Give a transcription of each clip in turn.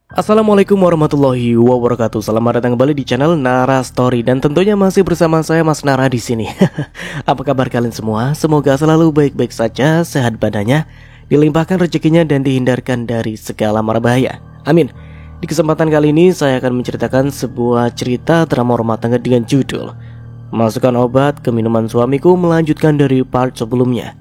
Assalamualaikum warahmatullahi wabarakatuh. Selamat datang kembali di channel Nara Story dan tentunya masih bersama saya Mas Nara di sini. Apa kabar kalian semua? Semoga selalu baik-baik saja, sehat badannya, dilimpahkan rezekinya dan dihindarkan dari segala mara bahaya. Amin. Di kesempatan kali ini saya akan menceritakan sebuah cerita drama rumah tangga dengan judul Masukkan Obat ke Minuman Suamiku, melanjutkan dari part sebelumnya.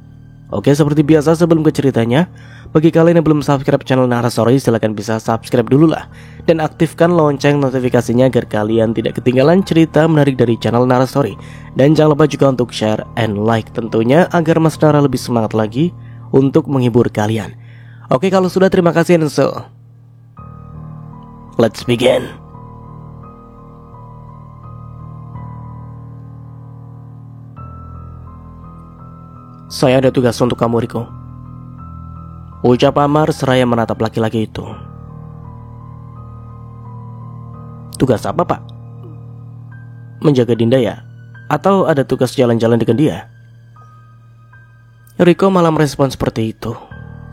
Oke, seperti biasa sebelum ke ceritanya, bagi kalian yang belum subscribe channel Nara Story, silahkan bisa subscribe dulu lah dan aktifkan lonceng notifikasinya agar kalian tidak ketinggalan cerita menarik dari channel Nara Story. Dan jangan lupa juga untuk share and like tentunya agar Mas Nara lebih semangat lagi untuk menghibur kalian. Oke, kalau sudah terima kasih, and so let's begin. Saya ada tugas untuk kamu, Riko, ucap Amar seraya menatap laki-laki itu. Tugas apa, Pak? Menjaga Dinda ya? Atau ada tugas jalan-jalan dengan dia? Riko malah merespon seperti itu.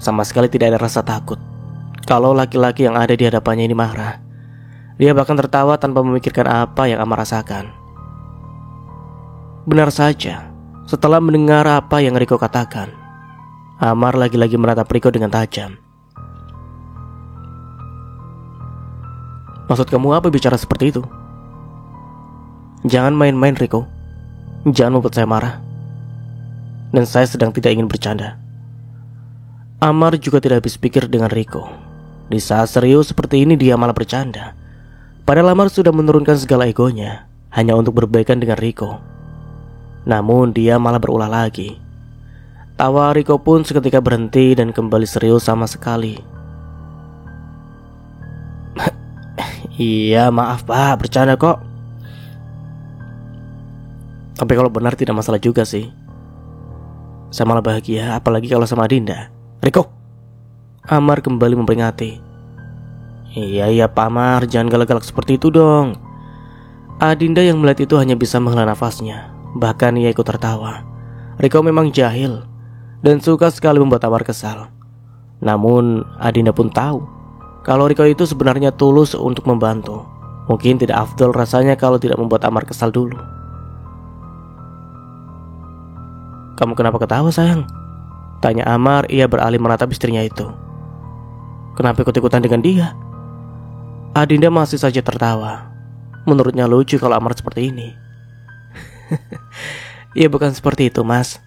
Sama sekali tidak ada rasa takut kalau laki-laki yang ada di hadapannya ini marah. Dia bahkan tertawa tanpa memikirkan apa yang Amar rasakan. Benar saja, setelah mendengar apa yang Riko katakan, Amar lagi-lagi menatap Riko dengan tajam. Maksud kamu apa bicara seperti itu? Jangan main-main, Riko. Jangan membuat saya marah. Dan saya sedang tidak ingin bercanda. Amar juga tidak habis pikir dengan Riko. Di saat serius seperti ini dia malah bercanda. Padahal Amar sudah menurunkan segala egonya hanya untuk berbaikan dengan Riko. Namun dia malah berulah lagi. Tawa Riko pun seketika berhenti dan kembali serius sama sekali. Iya, maaf Pak, bercanda kok. Tapi kalau benar tidak masalah juga sih. Saya malah bahagia, apalagi kalau sama Dinda. Riko, Amar kembali memperingati. Iya Pak Amar, jangan galak-galak seperti itu dong. Adinda yang melihat itu hanya bisa menghela nafasnya. Bahkan ia ikut tertawa. Riko memang jahil dan suka sekali membuat Amar kesal. Namun Adinda pun tahu kalau Riko itu sebenarnya tulus untuk membantu. Mungkin tidak afdol rasanya kalau tidak membuat Amar kesal dulu. Kamu kenapa ketawa sayang? Tanya Amar, ia beralih menatap istrinya itu. Kenapa ikut-ikutan dengan dia? Adinda masih saja tertawa. Menurutnya lucu kalau Amar seperti ini. Ya bukan seperti itu mas.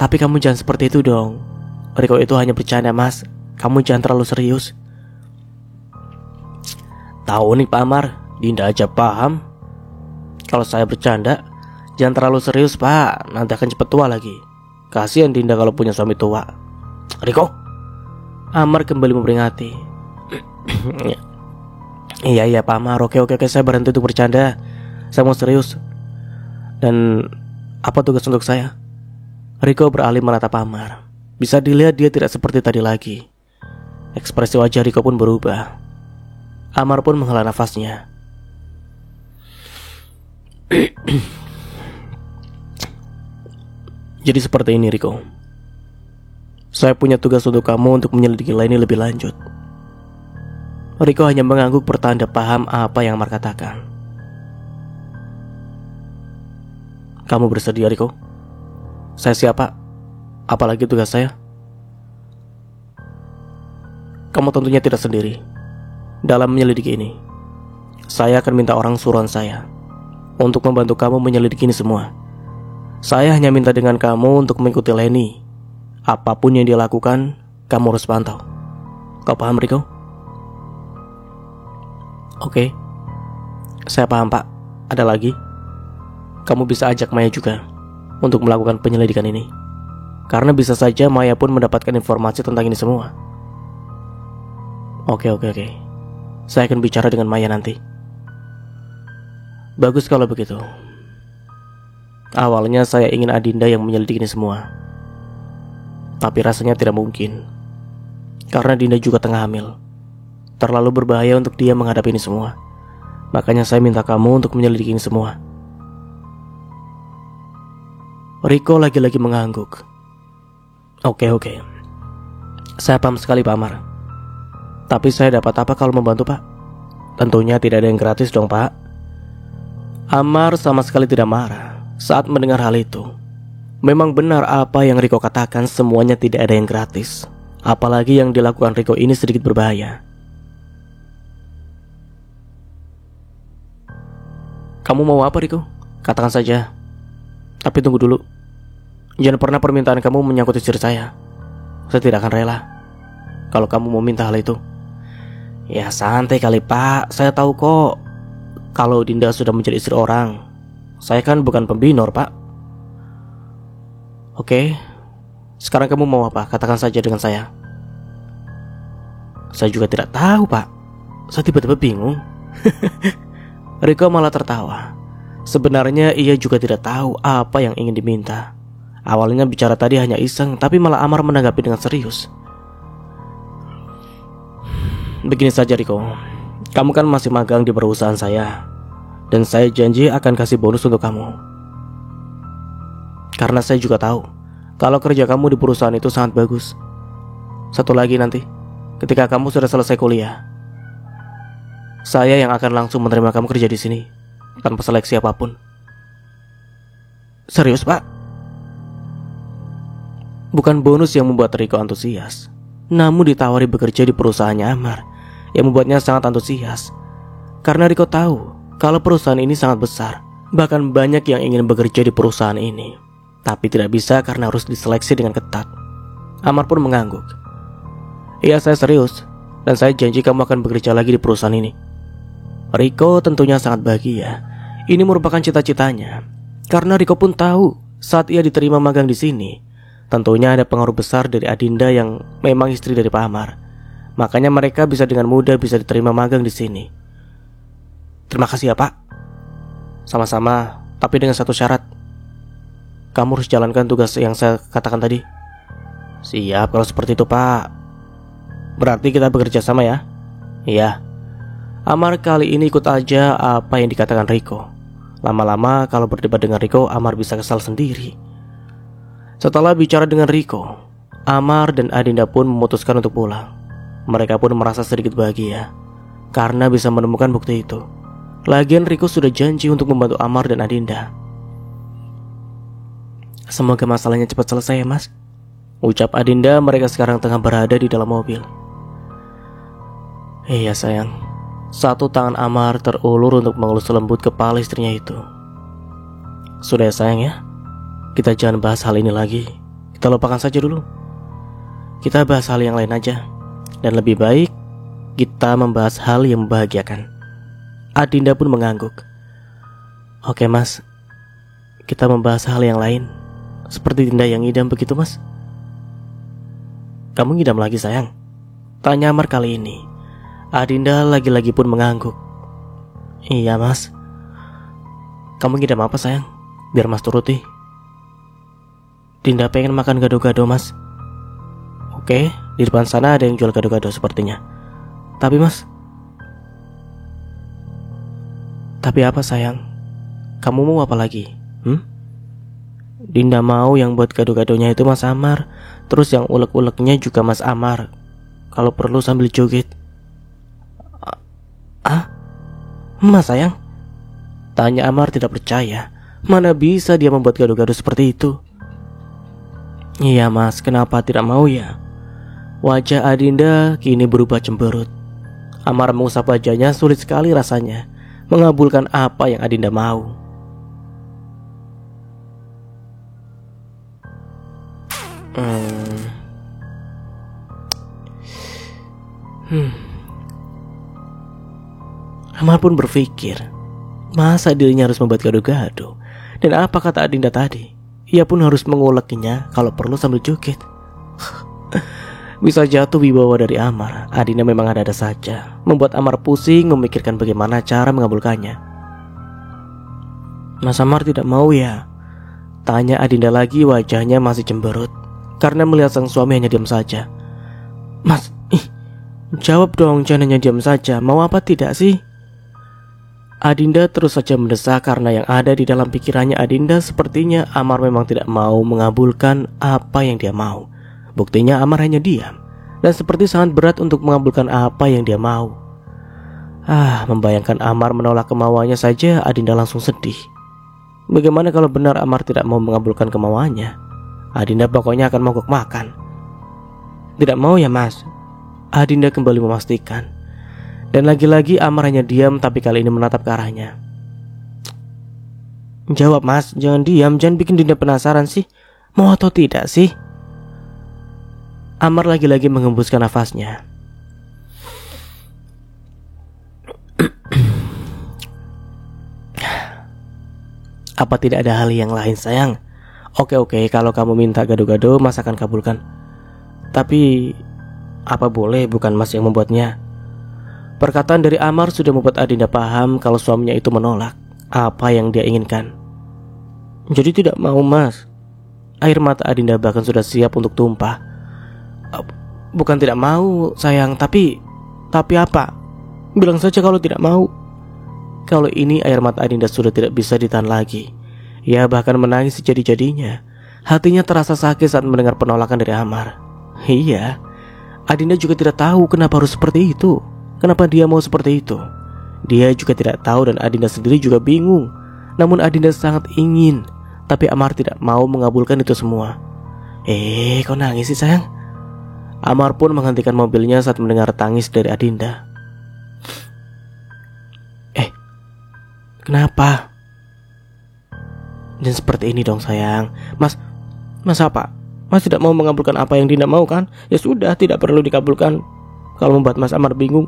Tapi kamu jangan seperti itu dong. Riko itu hanya bercanda mas. Kamu jangan terlalu serius. Tahu nih Pak Amar, Dinda aja paham kalau saya bercanda. Jangan terlalu serius Pak, nanti akan cepat tua lagi. Kasihan Dinda kalau punya suami tua. Riko, Amar kembali memperingati. Iya Pak Amar, oke saya berhenti untuk bercanda. Saya mau serius. Dan apa tugas untuk saya? Riko beralih menatap Amar. Bisa dilihat dia tidak seperti tadi lagi. Ekspresi wajah Riko pun berubah. Amar pun menghela nafasnya. Jadi seperti ini Riko. Saya punya tugas untuk kamu untuk menyelidiki ini lebih lanjut. Riko hanya mengangguk pertanda paham apa yang Amar katakan. Kamu bersedia Riko? Saya siapa? Apalagi tugas saya? Kamu tentunya tidak sendiri dalam menyelidiki ini. Saya akan minta orang suruhan saya untuk membantu kamu menyelidiki ini semua. Saya hanya minta dengan kamu untuk mengikuti Leni. Apapun yang dia lakukan, kamu harus pantau. Kau paham Riko? Oke, saya paham Pak. Ada lagi? Kamu bisa ajak Maya juga untuk melakukan penyelidikan ini. Karena bisa saja Maya pun mendapatkan informasi tentang ini semua. Oke. Saya akan bicara dengan Maya nanti. Bagus kalau begitu. Awalnya saya ingin Adinda yang menyelidiki ini semua. Tapi rasanya tidak mungkin. Karena Dinda juga tengah hamil. Terlalu berbahaya untuk dia menghadapi ini semua. Makanya saya minta kamu untuk menyelidiki ini semua. Riko lagi-lagi mengangguk. Oke. Saya paham sekali Pak Amar. Tapi saya dapat apa kalau membantu, Pak? Tentunya tidak ada yang gratis dong, Pak. Amar sama sekali tidak marah saat mendengar hal itu. Memang benar apa yang Riko katakan, semuanya tidak ada yang gratis. Apalagi yang dilakukan Riko ini sedikit berbahaya. Kamu mau apa, Riko? Katakan saja. Tapi tunggu dulu. Jangan pernah permintaan kamu menyangkut istri saya. Saya tidak akan rela kalau kamu mau minta hal itu. Ya santai kali, Pak. Saya tahu kok kalau Dinda sudah menjadi istri orang. Saya kan bukan pembinor, Pak. Oke, sekarang kamu mau apa? Katakan saja dengan saya. Saya juga tidak tahu, Pak. Saya tiba-tiba bingung. Riko malah tertawa. Sebenarnya ia juga tidak tahu apa yang ingin diminta. Awalnya bicara tadi hanya iseng, tapi malah Amar menanggapi dengan serius. Begini saja, Riko. Kamu kan masih magang di perusahaan saya, dan saya janji akan kasih bonus untuk kamu. Karena saya juga tahu kalau kerja kamu di perusahaan itu sangat bagus. Satu lagi nanti, ketika kamu sudah selesai kuliah, saya yang akan langsung menerima kamu kerja di sini tanpa seleksi apapun. Serius, Pak? Bukan bonus yang membuat Riko antusias, namun ditawari bekerja di perusahaannya Amar yang membuatnya sangat antusias. Karena Riko tahu kalau perusahaan ini sangat besar, bahkan banyak yang ingin bekerja di perusahaan ini, tapi tidak bisa karena harus diseleksi dengan ketat. Amar pun mengangguk. Iya, saya serius, dan saya janji kamu akan bekerja lagi di perusahaan ini. Riko tentunya sangat bahagia. Ini merupakan cita-citanya, karena Riko pun tahu saat ia diterima magang di sini, tentunya ada pengaruh besar dari Adinda yang memang istri dari Pak Amar. Makanya mereka bisa dengan mudah bisa diterima magang di sini. Terima kasih ya, Pak. Sama-sama, tapi dengan satu syarat. Kamu harus jalankan tugas yang saya katakan tadi. Siap kalau seperti itu, Pak. Berarti kita bekerja sama ya? Iya. Amar kali ini ikut aja apa yang dikatakan Riko. Lama-lama kalau berdebat dengan Riko, Amar bisa kesal sendiri. Setelah bicara dengan Riko, Amar dan Adinda pun memutuskan untuk pulang. Mereka pun merasa sedikit bahagia karena bisa menemukan bukti itu. Lagian Riko sudah janji untuk membantu Amar dan Adinda. Semoga masalahnya cepat selesai ya, Mas, ucap Adinda. Mereka sekarang tengah berada di dalam mobil. Iya sayang. Satu tangan Amar terulur untuk mengelus lembut kepala istrinya itu. Sudah ya sayang ya, kita jangan bahas hal ini lagi. Kita lupakan saja dulu. Kita bahas hal yang lain aja. Dan lebih baik kita membahas hal yang membahagiakan. Adinda pun mengangguk. Oke, Mas, kita membahas hal yang lain. Seperti Dinda yang ngidam begitu, Mas. Kamu ngidam lagi sayang? Tanya Amar kali ini. Adinda lagi-lagi pun mengangguk. Iya, Mas. Kamu ngidam apa sayang? Biar Mas turuti. Dinda pengen makan gado-gado, Mas. Oke, di depan sana ada yang jual gado-gado sepertinya. Tapi Mas, tapi apa sayang? Kamu mau apa lagi? Dinda mau yang buat gado-gadonya itu Mas Amar, terus yang ulek-uleknya juga Mas Amar. Kalau perlu sambil joget. Mas sayang? Tanya Amar tidak percaya. Mana bisa dia membuat gado-gado seperti itu? Iya Mas, kenapa tidak mau ya? Wajah Adinda kini berubah cemberut. Amar mengusap wajahnya, sulit sekali rasanya mengabulkan apa yang Adinda mau. Amar pun berpikir, masa dirinya harus membuat gado-gado? Dan apa kata Adinda tadi? Ia pun harus menguleknya kalau perlu sambil joget. Bisa jatuh wibawa dari Amar. Adinda memang ada-ada saja, membuat Amar pusing memikirkan bagaimana cara mengabulkannya. Mas Amar tidak mau ya? Tanya Adinda lagi, wajahnya masih cemberut karena melihat sang suami hanya diam saja. Mas, jawab dong, jangan hanya diam saja. Mau apa tidak sih? Adinda terus saja mendesak karena yang ada di dalam pikirannya Adinda sepertinya Amar memang tidak mau mengabulkan apa yang dia mau. Buktinya Amar hanya diam. dan seperti sangat berat untuk mengabulkan apa yang dia mau. Membayangkan Amar menolak kemauannya saja Adinda langsung sedih. Bagaimana kalau benar Amar tidak mau mengabulkan kemauannya? Adinda pokoknya akan mogok makan. Tidak mau ya mas? Adinda kembali memastikan. Dan lagi-lagi Amar hanya diam, tapi kali ini menatap ke arahnya. Jawab mas, jangan diam, jangan bikin Dinda penasaran sih. Mau atau tidak sih? Amar lagi-lagi mengembuskan nafasnya. Apa tidak ada hal yang lain sayang? Oke, kalau kamu minta gado-gado mas akan kabulkan. Tapi apa boleh bukan mas yang membuatnya? Perkataan dari Amar sudah membuat Adinda paham kalau suaminya itu menolak apa yang dia inginkan. Jadi tidak mau mas? Air mata Adinda bahkan sudah siap untuk tumpah. Bukan tidak mau sayang, tapi apa? Bilang saja kalau tidak mau. Kalau ini air mata Adinda sudah tidak bisa ditahan lagi. Ia bahkan menangis sejadi-jadinya. Hatinya terasa sakit saat mendengar penolakan dari Amar. Iya, Adinda juga tidak tahu kenapa harus seperti itu. Kenapa dia mau seperti itu? Dia juga tidak tahu dan Adinda sendiri juga bingung. Namun Adinda sangat ingin, tapi Amar tidak mau mengabulkan itu semua. Kok nangis sih sayang? Amar pun menghentikan mobilnya saat mendengar tangis dari Adinda. Kenapa? Dan seperti ini dong sayang. Mas apa? Mas tidak mau mengabulkan apa yang Dinda mau kan? Ya sudah, tidak perlu dikabulkan. Kalau membuat Mas Amar bingung,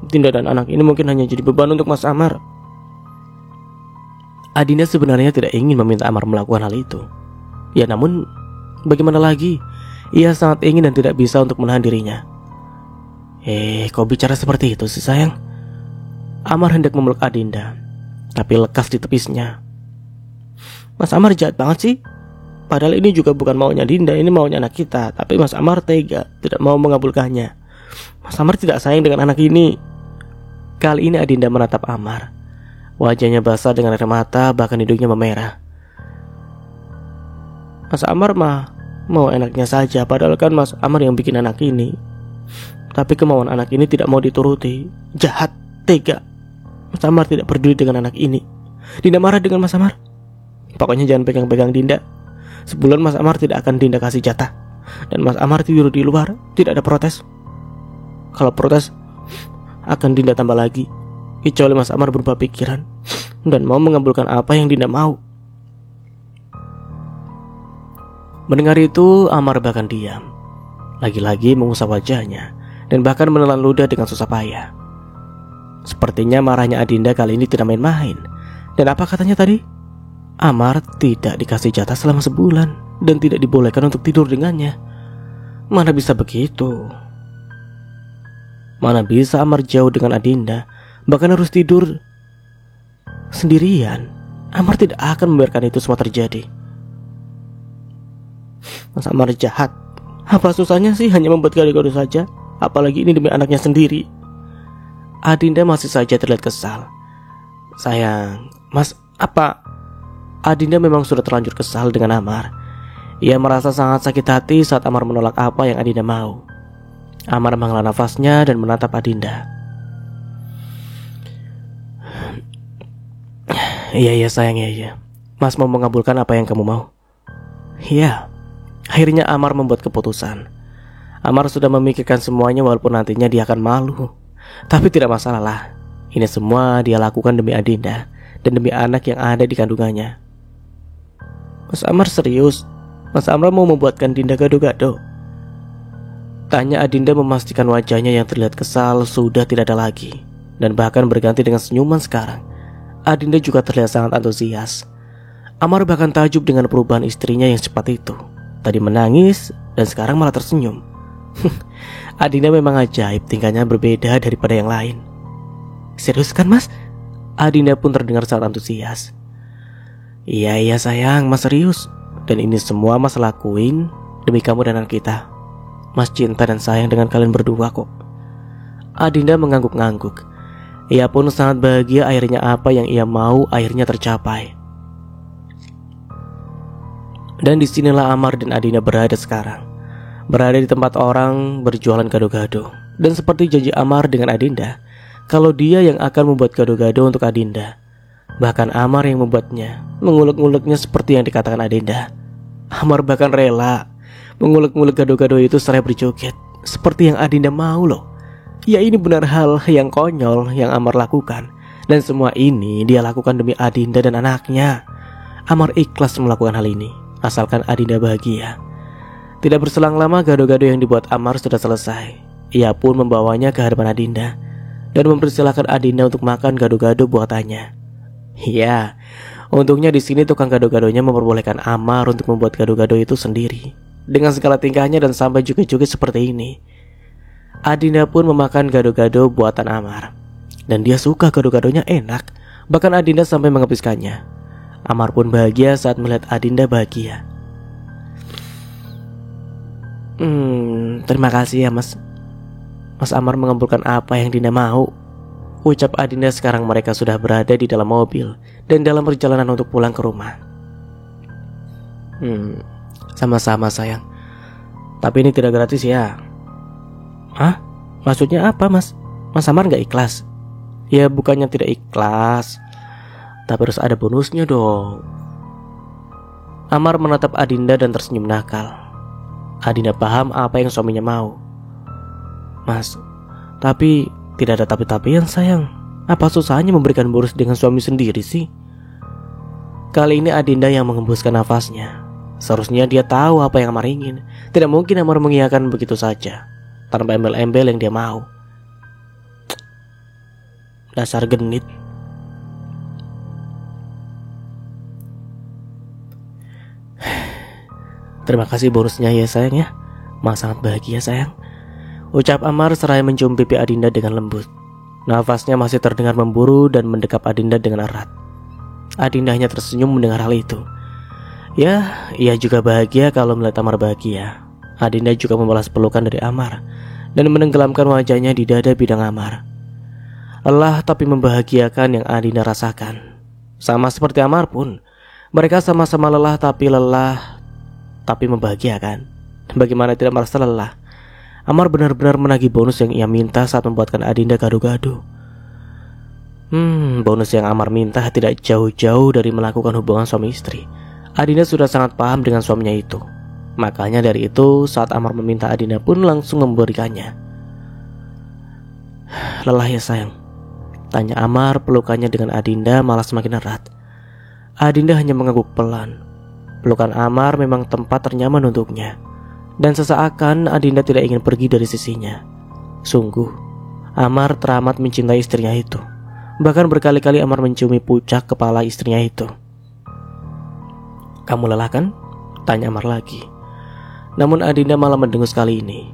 Dinda dan anak ini mungkin hanya jadi beban untuk Mas Amar. Adinda sebenarnya tidak ingin meminta Amar melakukan hal itu. Ya namun bagaimana lagi? Ia sangat ingin dan tidak bisa untuk menahan dirinya. Kau bicara seperti itu sih sayang? Amar hendak memeluk Adinda, tapi lekas ditepisnya. Mas Amar jahat banget sih. Padahal ini juga bukan maunya Dinda, ini maunya anak kita. Tapi Mas Amar tega, tidak mau mengabulkannya. Mas Amar tidak sayang dengan anak ini. Kali ini Adinda menatap Amar. Wajahnya basah dengan air mata, bahkan hidungnya memerah. Mas Amar mah mau enaknya saja, padahal kan Mas Amar yang bikin anak ini. Tapi kemauan anak ini tidak mau dituruti. Jahat, tega. Mas Amar tidak peduli dengan anak ini. Dinda marah dengan Mas Amar. Pokoknya jangan pegang-pegang Dinda. Sebulan Mas Amar tidak akan Dinda kasih jatah. Dan Mas Amar tidur di luar, tidak ada protes. Kalau protes, akan Dinda tambah lagi. Kecuali Mas Amar berubah pikiran dan mau mengabulkan apa yang Dinda mau. Mendengar itu, Amar bahkan diam. Lagi-lagi mengusap wajahnya dan bahkan menelan ludah dengan susah payah. Sepertinya marahnya Adinda kali ini tidak main-main. Dan apa katanya tadi? Amar tidak dikasih jatah selama sebulan dan tidak dibolehkan untuk tidur dengannya. Mana bisa begitu? Mana bisa Amar jauh dengan Adinda, bahkan harus tidur sendirian. Amar tidak akan membiarkan itu semua terjadi. Mas Amar jahat. Apa susahnya sih hanya membuat gaduh-gaduh saja? Apalagi ini demi anaknya sendiri. Adinda masih saja terlihat kesal. Sayang, Mas, apa? Adinda memang sudah terlanjur kesal dengan Amar. Ia merasa sangat sakit hati saat Amar menolak apa yang Adinda mau. Amar menghela nafasnya dan menatap Adinda. Iya sayang, iya. Mas mau mengabulkan apa yang kamu mau. Iya. Akhirnya Amar membuat keputusan. Amar sudah memikirkan semuanya walaupun nantinya dia akan malu. Tapi tidak masalah lah. Ini semua dia lakukan demi Adinda dan demi anak yang ada di kandungannya. Mas Amar serius? Mas Amar mau membuatkan Dinda gado-gado? Tanya Adinda memastikan wajahnya yang terlihat kesal sudah tidak ada lagi, dan bahkan berganti dengan senyuman sekarang. Adinda juga terlihat sangat antusias. Amar bahkan takjub dengan perubahan istrinya yang cepat itu. Tadi menangis dan sekarang malah tersenyum. Adinda memang ajaib, tingkahnya berbeda daripada yang lain. Serius kan mas? Adinda pun terdengar sangat antusias. Iya sayang, mas serius. Dan ini semua mas lakuin demi kamu dan anak kita. Mas cinta dan sayang dengan kalian berdua kok. Adinda mengangguk-ngangguk. Ia pun sangat bahagia akhirnya apa yang ia mau akhirnya tercapai. Dan disinilah Amar dan Adinda berada sekarang. berada di tempat orang berjualan gado-gado. Dan seperti janji Amar dengan Adinda, kalau dia yang akan membuat gado-gado untuk Adinda. Bahkan Amar yang membuatnya, mengulek-nguleknya seperti yang dikatakan Adinda. Amar bahkan rela mengulek-ngulek gado-gado itu seraya berjoget, seperti yang Adinda mau loh. Ya, ini benar hal yang konyol yang Amar lakukan. Dan semua ini dia lakukan demi Adinda dan anaknya. Amar ikhlas melakukan hal ini, asalkan Adinda bahagia. Tidak berselang lama gado-gado yang dibuat Amar sudah selesai. Ia pun membawanya ke hadapan Adinda dan mempersilahkan Adinda untuk makan gado-gado buatannya. Ya, untungnya di sini tukang gado-gadonya memperbolehkan Amar untuk membuat gado-gado itu sendiri dengan segala tingkahnya dan sampai juga-juga seperti ini. Adinda pun memakan gado-gado buatan Amar dan dia suka gado-gadonya enak. Bahkan Adinda sampai mengepiskannya. Amar pun bahagia saat melihat Adinda bahagia. Terima kasih ya Mas. Mas Amar mengabulkan apa yang Dinda mau, ucap Adinda. Sekarang mereka sudah berada di dalam mobil dan dalam perjalanan untuk pulang ke rumah. Sama-sama sayang. Tapi ini tidak gratis ya. Hah? Maksudnya apa Mas? Mas Amar gak ikhlas? Ya bukannya tidak ikhlas, tapi harus ada bonusnya dong. Amar menatap Adinda dan tersenyum nakal. Adinda paham apa yang suaminya mau. Mas, tapi tidak ada tapi-tapian sayang. Apa susahnya memberikan bonus dengan suami sendiri sih? Kali ini Adinda yang mengembuskan nafasnya. Seharusnya dia tahu apa yang Amar ingin. Tidak mungkin Amar mengiyakan begitu saja tanpa embel-embel yang dia mau. Dasar genit. Terima kasih bonusnya ya sayang ya. Mas sangat bahagia sayang, ucap Amar seraya mencium pipi Adinda dengan lembut. Nafasnya masih terdengar memburu dan mendekap Adinda dengan erat. Adinda hanya tersenyum mendengar hal itu. Ya, ia juga bahagia kalau melihat Amar bahagia. Adinda juga membalas pelukan dari Amar dan menenggelamkan wajahnya di dada bidang Amar. Lelah tapi membahagiakan yang Adinda rasakan. Sama seperti Amar pun, mereka sama-sama lelah tapi membahagiakan. Bagaimana tidak merasa lelah? Amar benar-benar menagih bonus yang ia minta saat membuatkan Adinda gado-gado. Bonus yang Amar minta tidak jauh-jauh dari melakukan hubungan suami istri. Adinda sudah sangat paham dengan suaminya itu. Makanya dari itu saat Amar meminta, Adinda pun langsung memberikannya. Lelah ya sayang? Tanya Amar, pelukannya dengan Adinda malah semakin erat. Adinda hanya mengangguk pelan. Pelukan Amar memang tempat ternyaman untuknya. Dan seseakan Adinda tidak ingin pergi dari sisinya. Sungguh, Amar teramat mencintai istrinya itu. Bahkan berkali-kali Amar menciumi puncak kepala istrinya itu. Kamu lelah kan? Tanya Amar lagi. Namun Adinda malah mendengus kali ini.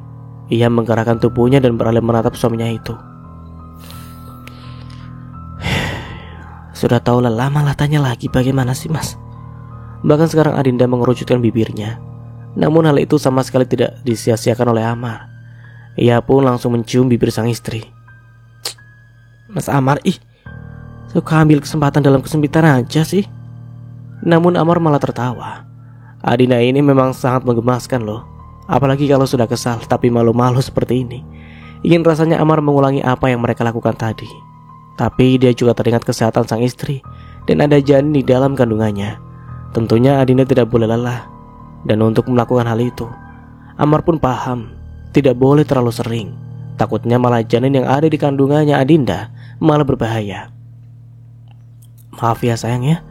Ia menggerakkan tubuhnya dan beralih menatap suaminya itu. Sudah tahu lelah malah tanya lagi, bagaimana sih Mas? Bahkan sekarang Adinda mengerucutkan bibirnya. Namun hal itu sama sekali tidak disia-siakan oleh Amar. Ia pun langsung mencium bibir sang istri. Mas Amar, suka ambil kesempatan dalam kesempitan aja sih. Namun Amar malah tertawa. Adinda ini memang sangat menggemaskan loh. Apalagi kalau sudah kesal tapi malu-malu seperti ini. Ingin rasanya Amar mengulangi apa yang mereka lakukan tadi. Tapi dia juga teringat kesehatan sang istri dan ada janin di dalam kandungannya. Tentunya Adinda tidak boleh lelah. Dan untuk melakukan hal itu, Amar pun paham tidak boleh terlalu sering. Takutnya malah janin yang ada di kandungannya Adinda malah berbahaya. Maaf ya sayang ya,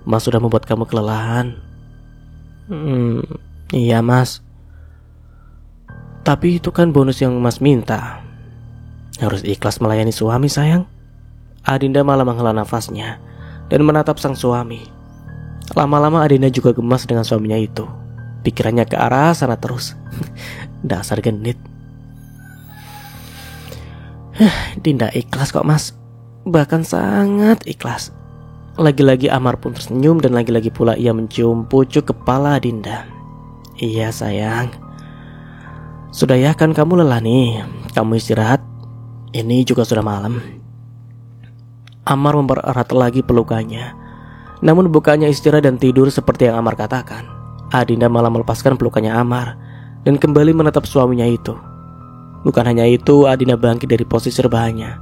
Mas sudah membuat kamu kelelahan. Iya Mas, tapi itu kan bonus yang Mas minta. Harus ikhlas melayani suami sayang. Adinda malah menghela nafasnya dan menatap sang suami. Lama-lama Adinda juga gemas dengan suaminya itu. Pikirannya ke arah sana terus. Dasar genit. Dinda ikhlas kok Mas, bahkan sangat ikhlas. Lagi-lagi Amar pun tersenyum dan lagi-lagi pula ia mencium pucuk kepala Adinda. Iya sayang, sudah ya kan kamu lelah nih, kamu istirahat. Ini juga sudah malam. Amar mempererat lagi pelukannya. Namun bukannya istirahat dan tidur seperti yang Amar katakan. Adinda malah melepaskan pelukannya Amar. dan kembali menatap suaminya itu. Bukan hanya itu, Adinda bangkit dari posisi rebahannya.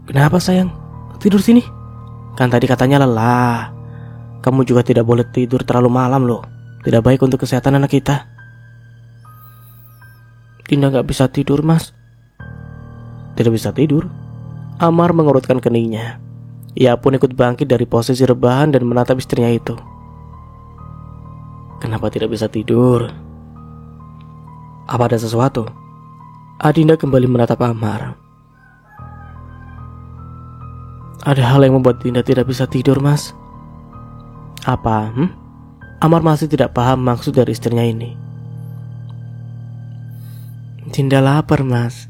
"Kenapa sayang? Tidur sini? Kan tadi katanya lelah. Kamu juga tidak boleh tidur terlalu malam loh. Tidak baik untuk kesehatan anak kita." "Dinda gak bisa tidur, Mas." "Tidak bisa tidur?" Amar mengurutkan keningnya. Ia pun ikut bangkit dari posisi rebahan dan menatap istrinya itu. "Kenapa tidak bisa tidur? Apa ada sesuatu?" Adinda kembali menatap Amar. "Ada hal yang membuat Dinda tidak bisa tidur, Mas." "Apa? Amar masih tidak paham maksud dari istrinya ini. "Dinda lapar, Mas."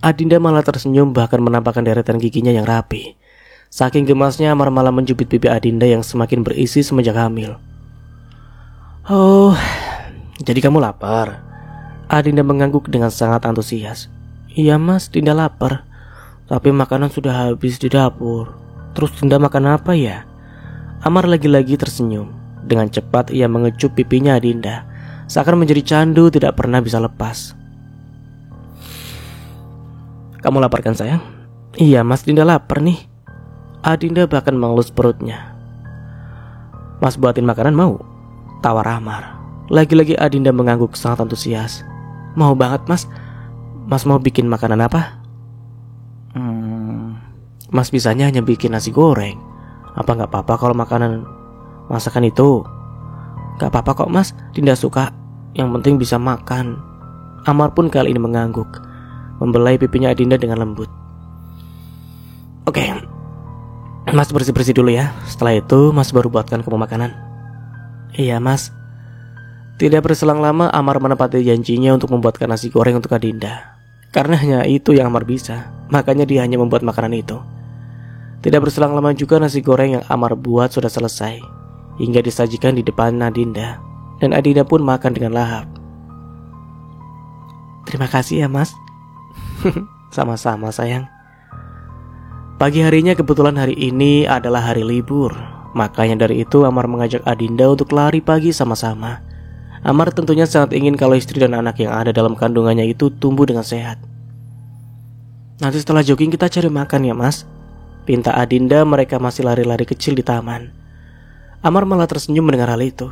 Adinda malah tersenyum, bahkan menampakkan deretan giginya yang rapi. Saking gemasnya, Amar malah mencubit pipi Adinda yang semakin berisi semenjak hamil. "Oh, jadi kamu lapar?" Adinda mengangguk dengan sangat antusias. "Iya, Mas, Dinda lapar. Tapi makanan sudah habis di dapur. Terus Dinda makan apa ya?" Amar lagi-lagi tersenyum. Dengan cepat ia mengecup pipinya Adinda, seakan menjadi candu tidak pernah bisa lepas. "Kamu lapar kan sayang?" "Iya, Mas, Dinda lapar nih." Adinda bahkan mengelus perutnya. "Mas buatin makanan mau?" tawar Amar. Lagi-lagi Adinda mengangguk sangat antusias. "Mau banget, Mas. Mas mau bikin makanan apa?" Mas bisanya hanya bikin nasi goreng. Apa gak apa-apa kalau makanan masakan itu?" "Gak apa-apa kok, Mas. Dinda suka. Yang penting bisa makan." Amar pun kali ini mengangguk, membelai pipinya Adinda dengan lembut. "Oke, Mas bersih-bersih dulu ya. Setelah itu Mas baru buatkan kamu makanan." "Iya, Mas." Tidak berselang lama, Amar menepati janjinya untuk membuatkan nasi goreng untuk Adinda. Karena hanya itu yang Amar bisa, makanya dia hanya membuat makanan itu. Tidak berselang lama juga nasi goreng yang Amar buat sudah selesai, hingga disajikan di depan Adinda. Dan Adinda pun makan dengan lahap. "Terima kasih ya, Mas." "Sama-sama sayang." Pagi harinya kebetulan hari ini adalah hari libur. Makanya dari itu Amar mengajak Adinda untuk lari pagi sama-sama. Amar tentunya sangat ingin kalau istri dan anak yang ada dalam kandungannya itu tumbuh dengan sehat. "Nanti setelah jogging kita cari makan ya, Mas," pinta Adinda. Mereka masih lari-lari kecil di taman. Amar malah tersenyum mendengar hal itu.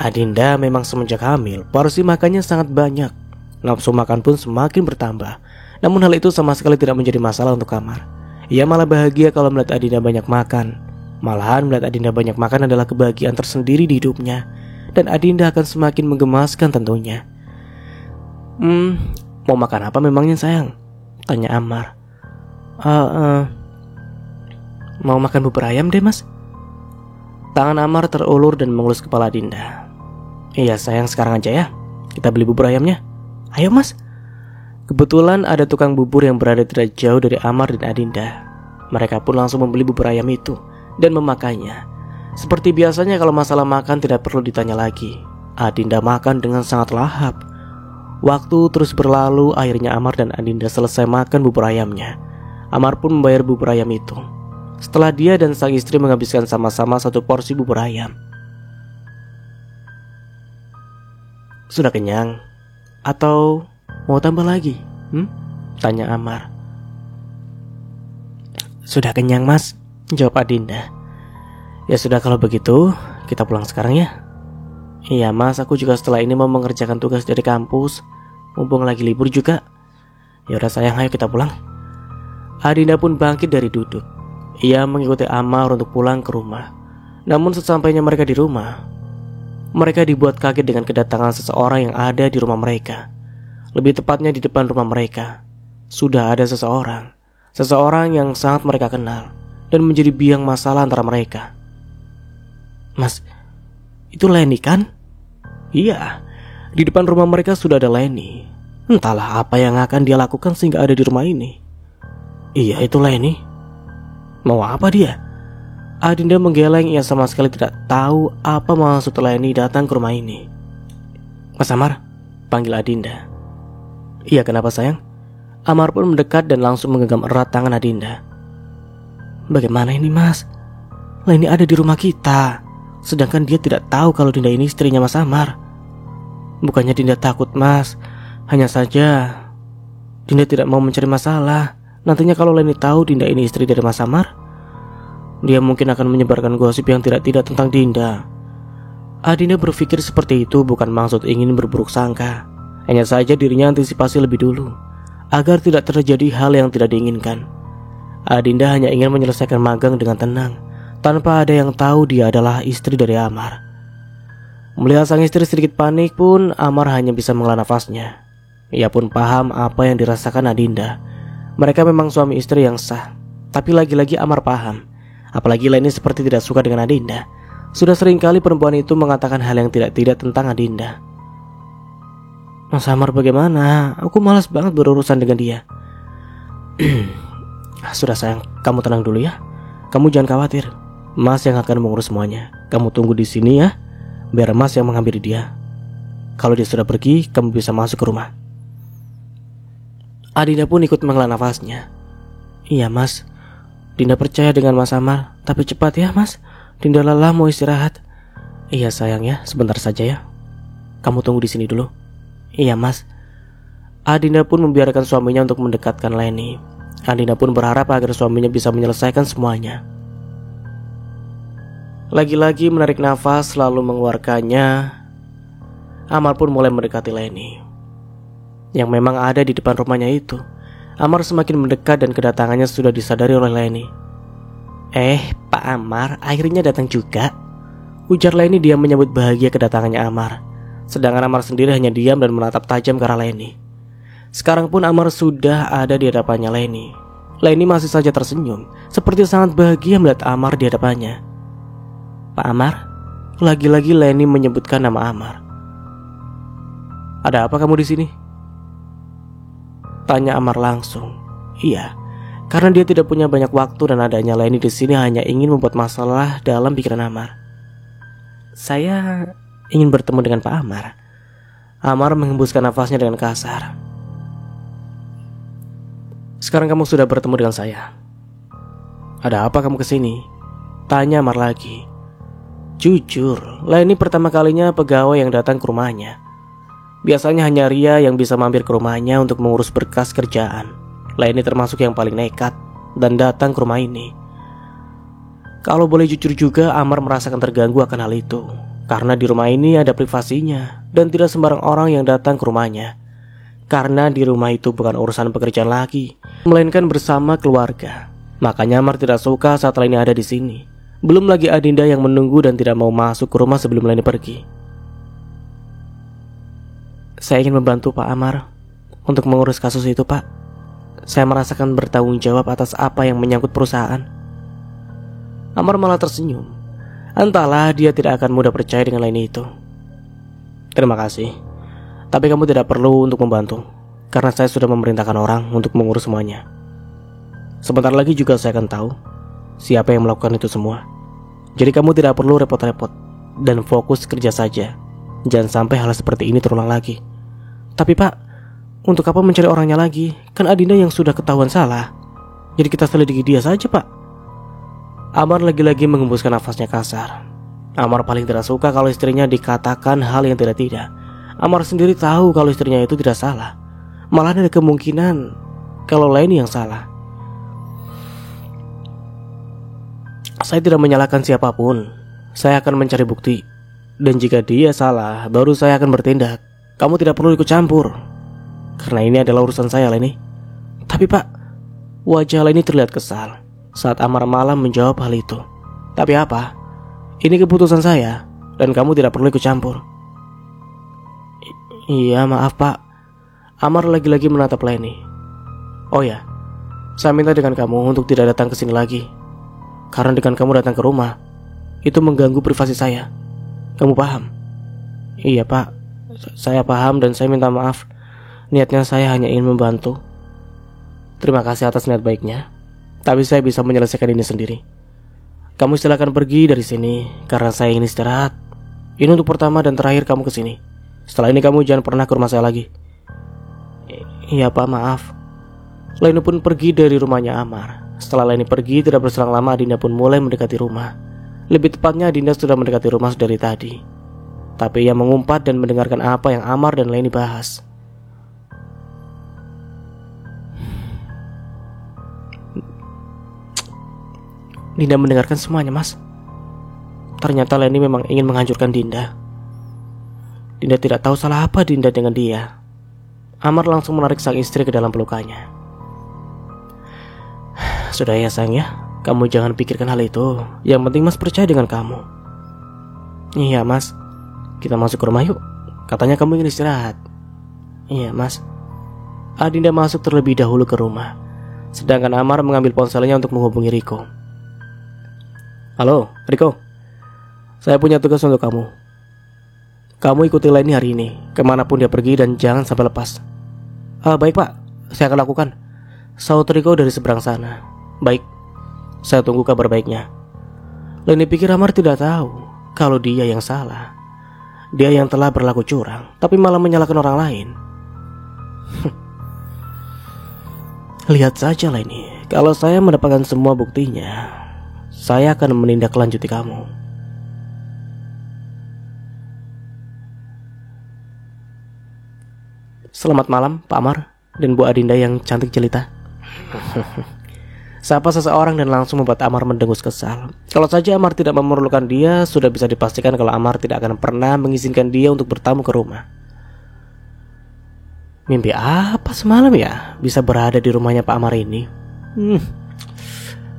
Adinda memang semenjak hamil, porsi makannya sangat banyak. Nafsu makan pun semakin bertambah. Namun hal itu sama sekali tidak menjadi masalah untuk Amar. Ia malah bahagia kalau melihat Adinda banyak makan. Malahan melihat Adinda banyak makan adalah kebahagiaan tersendiri di hidupnya. Dan Adinda akan semakin menggemaskan tentunya. Mau makan apa memangnya sayang?" tanya Amar. Mau makan bubur ayam deh, Mas." Tangan Amar terulur dan mengelus kepala Adinda. "Iya sayang, sekarang aja ya. Kita beli bubur ayamnya." "Ayo, Mas." Kebetulan ada tukang bubur yang berada tidak jauh dari Amar dan Adinda. Mereka pun langsung membeli bubur ayam itu dan memakannya. Seperti biasanya kalau masalah makan tidak perlu ditanya lagi. Adinda makan dengan sangat lahap. Waktu terus berlalu, akhirnya Amar dan Adinda selesai makan bubur ayamnya. Amar pun membayar bubur ayam itu. Setelah dia dan sang istri menghabiskan sama-sama satu porsi bubur ayam. "Sudah kenyang? Atau mau tambah lagi?" tanya Amar. "Sudah kenyang, Mas," jawab Adinda. "Ya sudah kalau begitu, kita pulang sekarang ya." "Iya, Mas, aku juga setelah ini mau mengerjakan tugas dari kampus. Mumpung lagi libur juga." "Ya udah sayang, ayo kita pulang." Adinda pun bangkit dari duduk. Ia mengikuti Amar untuk pulang ke rumah. Namun sesampainya mereka di rumah, mereka dibuat kaget dengan kedatangan seseorang yang ada di rumah mereka. Lebih tepatnya di depan rumah mereka. Sudah ada seseorang yang sangat mereka kenal dan menjadi biang masalah antara mereka. "Mas, itu Leni kan?" "Iya, di depan rumah mereka sudah ada Leni. Entahlah apa yang akan dia lakukan sehingga ada di rumah ini." "Iya, itu Leni. Mau apa dia?" Adinda menggeleng. Ia sama sekali tidak tahu apa maksud Leni datang ke rumah ini. "Mas Amar," panggil Adinda. "Iya, kenapa sayang?" Amar pun mendekat dan langsung menggenggam erat tangan Adinda. "Bagaimana ini, Mas? Leni ada di rumah kita, sedangkan dia tidak tahu kalau Dinda ini istrinya Mas Amar." Bukannya Dinda takut, Mas. Hanya saja Dinda tidak mau mencari masalah. Nantinya kalau Leni tahu Dinda ini istri dari Mas Amar, dia mungkin akan menyebarkan gosip yang tidak-tidak tentang Dinda. Dinda berpikir seperti itu bukan maksud ingin berburuk sangka. Hanya saja dirinya antisipasi lebih dulu agar tidak terjadi hal yang tidak diinginkan. Dinda hanya ingin menyelesaikan magang dengan tenang, tanpa ada yang tahu dia adalah istri dari Amar. Melihat sang istri sedikit panik pun, Amar hanya bisa menghela nafasnya. Ia pun paham apa yang dirasakan Adinda. Mereka memang suami istri yang sah. Tapi lagi-lagi Amar paham, apalagi Leni seperti tidak suka dengan Adinda. Sudah seringkali perempuan itu mengatakan hal yang tidak-tidak tentang Adinda. Mas Amar, bagaimana? Aku malas banget berurusan dengan dia. Sudah sayang, kamu tenang dulu ya. Kamu jangan khawatir, Mas yang akan mengurus semuanya. Kamu tunggu di sini ya, biar Mas yang menghampiri dia. Kalau dia sudah pergi, kamu bisa masuk ke rumah. Adinda pun ikut menghela nafasnya. Iya Mas, Dinda percaya dengan Mas Amar. Tapi cepat ya Mas, Dinda lelah mau istirahat. Iya sayang ya, sebentar saja ya. Kamu tunggu di sini dulu. Iya Mas. Adinda pun membiarkan suaminya untuk mendekatkan Leni. Adinda pun berharap agar suaminya bisa menyelesaikan semuanya. Lagi-lagi menarik nafas lalu mengeluarkannya, Amar pun mulai mendekati Leni yang memang ada di depan rumahnya itu. Amar semakin mendekat dan kedatangannya sudah disadari oleh Leni. Pak Amar, akhirnya datang juga, ujar Leni. Dia menyambut bahagia kedatangannya Amar. Sedangkan Amar sendiri hanya diam dan menatap tajam ke arah Leni. Sekarang pun Amar sudah ada di hadapannya Leni. Leni masih saja tersenyum, seperti sangat bahagia melihat Amar di hadapannya. Pak Amar, lagi-lagi Leni menyebutkan nama Amar. Ada apa kamu di sini? Tanya Amar langsung. Iya, karena dia tidak punya banyak waktu dan adanya Leni di sini hanya ingin membuat masalah dalam pikiran Amar. Saya ingin bertemu dengan Pak Amar. Amar menghembuskan nafasnya dengan kasar. Sekarang kamu sudah bertemu dengan saya. Ada apa kamu kesini? Tanya Amar lagi. Jujur, Leni pertama kalinya pegawai yang datang ke rumahnya. Biasanya hanya Ria yang bisa mampir ke rumahnya untuk mengurus berkas kerjaan. Leni termasuk yang paling nekat dan datang ke rumah ini. Kalau boleh jujur juga, Amar merasakan terganggu akan hal itu. Karena di rumah ini ada privasinya dan tidak sembarang orang yang datang ke rumahnya. Karena di rumah itu bukan urusan pekerjaan lagi, melainkan bersama keluarga. Makanya Amar tidak suka saat Leni ada di sini. Belum lagi Adinda yang menunggu dan tidak mau masuk ke rumah sebelum Leni pergi. Saya ingin membantu Pak Amar untuk mengurus kasus itu, Pak. Saya merasakan bertanggung jawab atas apa yang menyangkut perusahaan. Amar malah tersenyum. Entahlah, dia tidak akan mudah percaya dengan Leni itu. Terima kasih, tapi kamu tidak perlu untuk membantu, karena saya sudah memerintahkan orang untuk mengurus semuanya. Sebentar lagi juga saya akan tahu siapa yang melakukan itu semua. Jadi kamu tidak perlu repot-repot dan fokus kerja saja. Jangan sampai hal seperti ini terulang lagi. Tapi Pak, untuk apa mencari orangnya lagi? Kan Adinda yang sudah ketahuan salah. Jadi kita selidiki dia saja, Pak. Amar lagi-lagi menghembuskan nafasnya kasar. Amar paling tidak suka kalau istrinya dikatakan hal yang tidak-tidak. Amar sendiri tahu kalau istrinya itu tidak salah. Malah ada kemungkinan kalau Leni yang salah. Saya tidak menyalahkan siapapun. Saya akan mencari bukti. Dan jika dia salah, baru saya akan bertindak. Kamu tidak perlu ikut campur, karena ini adalah urusan saya, Leni. Tapi Pak, wajah Leni terlihat kesal saat Amar malah menjawab hal itu. Tapi apa? Ini keputusan saya, dan kamu tidak perlu ikut campur. Iya, maaf Pak. Amar lagi-lagi menatap Leni. Oh ya, saya minta dengan kamu untuk tidak datang ke sini lagi. Karena dengan kamu datang ke rumah, itu mengganggu privasi saya. Kamu paham? Iya Pak, saya paham dan saya minta maaf. Niatnya saya hanya ingin membantu. Terima kasih atas niat baiknya, tapi saya bisa menyelesaikan ini sendiri. Kamu silakan pergi dari sini, karena saya ingin istirahat. Ini untuk pertama dan terakhir kamu kesini. Setelah ini kamu jangan pernah ke rumah saya lagi. Iya Pak, maaf. Leni pun pergi dari rumahnya Amar. Setelah Leni pergi, tidak berselang lama Adinda pun mulai mendekati rumah. Lebih tepatnya Adinda sudah mendekati rumah dari tadi. tapi ia mengumpat dan mendengarkan apa yang Amar dan Leni bahas. Dinda mendengarkan semuanya, Mas. Ternyata Leni memang ingin menghancurkan Dinda. Dinda tidak tahu salah apa Dinda dengan dia. Amar langsung menarik sang istri ke dalam pelukannya. Sudah ya sayang ya, kamu jangan pikirkan hal itu. Yang penting Mas percaya dengan kamu. Iya Mas, kita masuk ke rumah yuk. Katanya kamu ingin istirahat. Iya Mas. Adinda masuk terlebih dahulu ke rumah, sedangkan Amar mengambil ponselnya untuk menghubungi Riko. Halo Riko, saya punya tugas untuk kamu. Kamu ikuti Leni hari ini, kemanapun dia pergi dan jangan sampai lepas. Baik Pak, saya akan lakukan. Saut Riko dari seberang sana. Baik, saya tunggu kabar baiknya. Leni pikir Amar tidak tahu kalau dia yang salah. Dia yang telah berlaku curang, tapi malah menyalahkan orang lain. Lihat saja Leni, kalau saya mendapatkan semua buktinya, saya akan menindaklanjuti kamu. Selamat malam Pak Amar dan Bu Adinda yang cantik jelita. Sapa seseorang dan langsung membuat Amar mendengus kesal. Kalau saja Amar tidak memerlukan dia, sudah bisa dipastikan kalau Amar tidak akan pernah mengizinkan dia untuk bertamu ke rumah. Mimpi apa semalam ya bisa berada di rumahnya Pak Amar ini?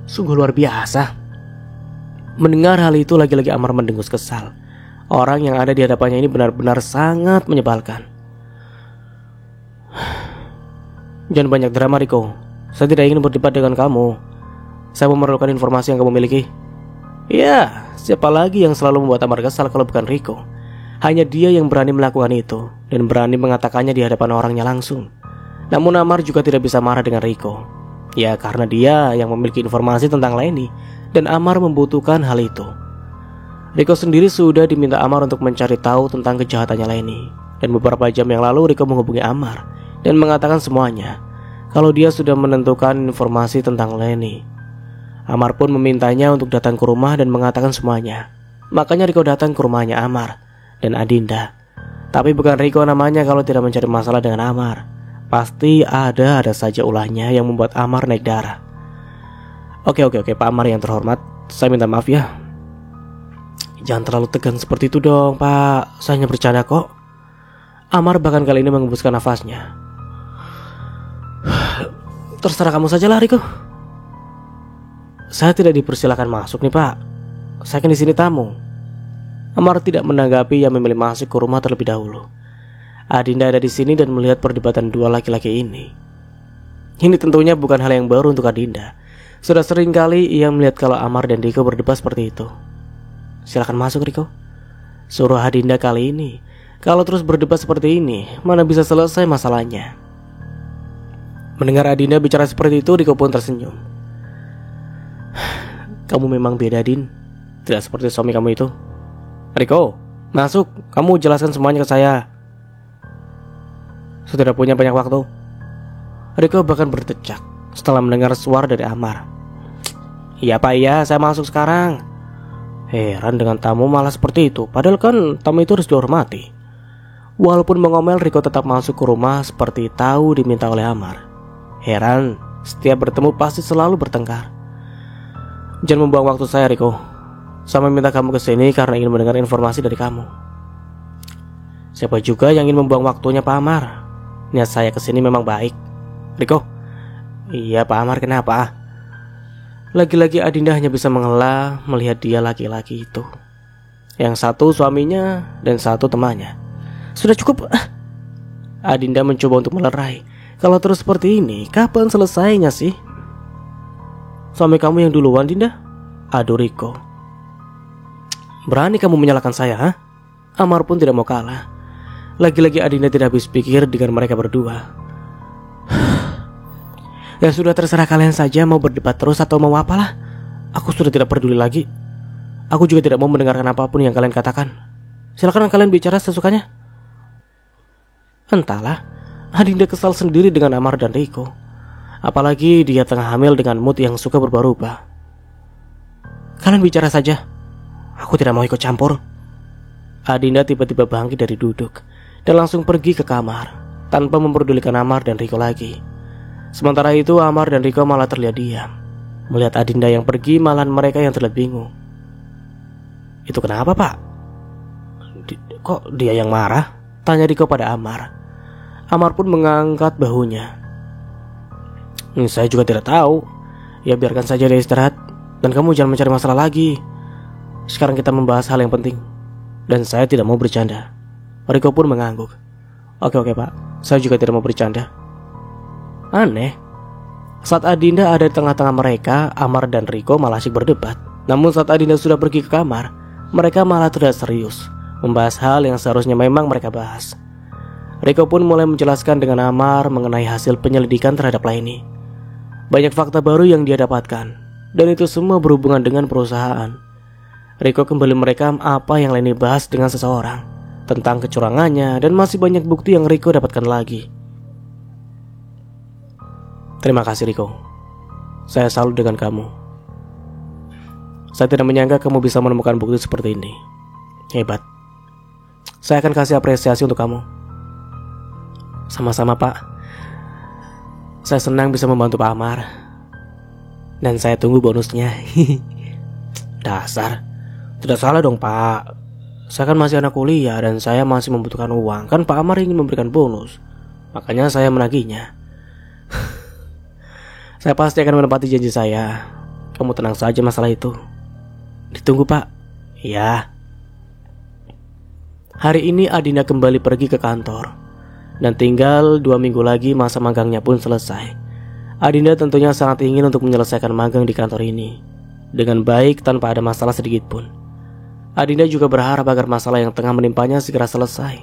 Sungguh luar biasa. Mendengar hal itu lagi-lagi Amar mendengus kesal. Orang yang ada di hadapannya ini benar-benar sangat menyebalkan. Jangan banyak drama Riko. Saya tidak ingin berdebat dengan kamu. Saya memerlukan informasi yang kamu miliki. Ya, siapa lagi yang selalu membuat Amar kesal kalau bukan Riko? Hanya dia yang berani melakukan itu dan berani mengatakannya di hadapan orangnya langsung. Namun Amar juga tidak bisa marah dengan Riko. Ya karena dia yang memiliki informasi tentang Leni dan Amar membutuhkan hal itu. Riko sendiri sudah diminta Amar untuk mencari tahu tentang kejahatannya Leni. Dan beberapa jam yang lalu Riko menghubungi Amar dan mengatakan semuanya, kalau dia sudah menentukan informasi tentang Leni. Amar pun memintanya untuk datang ke rumah dan mengatakan semuanya. Makanya Riko datang ke rumahnya Amar dan Adinda. Tapi bukan Riko namanya kalau tidak mencari masalah dengan Amar. Pasti ada saja ulahnya yang membuat Amar naik darah. Oke Pak Amar yang terhormat, saya minta maaf ya. Jangan terlalu tegang seperti itu dong Pak, saya hanya bercanda kok. Amar bahkan kali ini mengembuskan nafasnya. Terserah kamu saja lah Riko. Saya tidak dipersilakan masuk nih Pak. Saya kan di sini tamu. Amar tidak menanggapi yang memilih masuk ke rumah terlebih dahulu. Adinda ada di sini dan melihat perdebatan dua laki-laki ini. Ini tentunya bukan hal yang baru untuk Adinda. Sudah sering kali ia melihat kalau Amar dan Riko berdebat seperti itu. Silakan masuk Riko, suruh Adinda kali ini. Kalau terus berdebat seperti ini, mana bisa selesai masalahnya. Mendengar Adinda bicara seperti itu, Riko pun tersenyum. Kamu memang beda Din, tidak seperti suami kamu itu. Riko, masuk, kamu jelaskan semuanya ke saya. Saya tidak punya banyak waktu. Riko bahkan berdecak setelah mendengar suara dari Amar. Iya Pak, iya, saya masuk sekarang. Heran dengan tamu malah seperti itu, padahal kan tamu itu harus dihormati. Walaupun mengomel, Riko tetap masuk ke rumah seperti tahu diminta oleh Amar. Heran, setiap bertemu pasti selalu bertengkar. Jangan membuang waktu saya Riko. Saya meminta kamu ke sini karena ingin mendengar informasi dari kamu. Siapa juga yang ingin membuang waktunya Pak Amar? Niat saya ke sini memang baik. Riko. Iya Pak Amar, kenapa? Lagi-lagi Adinda hanya bisa menghela melihat dia laki-laki itu. Yang satu suaminya dan satu temannya. Sudah cukup. Adinda mencoba untuk melerai. Kalau terus seperti ini, kapan selesainya sih? Suami kamu yang duluan Dinda? Aduh Riko. Berani kamu menyalahkan saya, ha? Amar pun tidak mau kalah. Lagi-lagi Adinda tidak habis pikir dengan mereka berdua. Ya sudah, terserah kalian saja mau berdebat terus atau mau apalah. Aku sudah tidak peduli lagi. Aku juga tidak mau mendengarkan apapun yang kalian katakan. Silakan kalian bicara sesukanya. Entahlah, Adinda kesal sendiri dengan Amar dan Riko. Apalagi dia tengah hamil dengan mood yang suka berubah-ubah. Kalian bicara saja. Aku tidak mau ikut campur. Adinda tiba-tiba bangkit dari duduk dan langsung pergi ke kamar tanpa memperdulikan Amar dan Riko lagi. Sementara itu Amar dan Riko malah terlihat diam. Melihat Adinda yang pergi, malahan mereka yang terlihat bingung. Itu kenapa, Pak? Kok dia yang marah? Tanya Riko pada Amar. Amar pun mengangkat bahunya. Saya juga tidak tahu. Ya biarkan saja dia istirahat. Dan kamu jangan mencari masalah lagi. Sekarang kita membahas hal yang penting. Dan saya tidak mau bercanda. Riko pun mengangguk. Oke Pak, saya juga tidak mau bercanda. Aneh, saat Adinda ada di tengah-tengah mereka, Amar dan Riko malah asyik berdebat. Namun saat Adinda sudah pergi ke kamar, mereka malah terlihat serius membahas hal yang seharusnya memang mereka bahas. Riko pun mulai menjelaskan dengan Amar mengenai hasil penyelidikan terhadap Leni. Banyak fakta baru yang dia dapatkan, dan itu semua berhubungan dengan perusahaan. Riko kembali merekam apa yang Leni bahas dengan seseorang tentang kecurangannya, dan masih banyak bukti yang Riko dapatkan lagi. Terima kasih Riko, saya salut dengan kamu. Saya tidak menyangka kamu bisa menemukan bukti seperti ini. Hebat. Saya akan kasih apresiasi untuk kamu. Sama-sama Pak. Saya senang bisa membantu Pak Amar. Dan saya tunggu bonusnya. Dasar. Tidak salah dong Pak. Saya kan masih anak kuliah dan saya masih membutuhkan uang. Kan Pak Amar ingin memberikan bonus. Makanya saya menagihnya. Saya pasti akan menepati janji saya. Kamu tenang saja masalah itu. Ditunggu Pak. Iya. Hari ini Adinda kembali pergi ke kantor. Dan tinggal 2 minggu lagi masa magangnya pun selesai. Adinda tentunya sangat ingin untuk menyelesaikan magang di kantor ini dengan baik tanpa ada masalah sedikit pun. Adinda juga berharap agar masalah yang tengah menimpanya segera selesai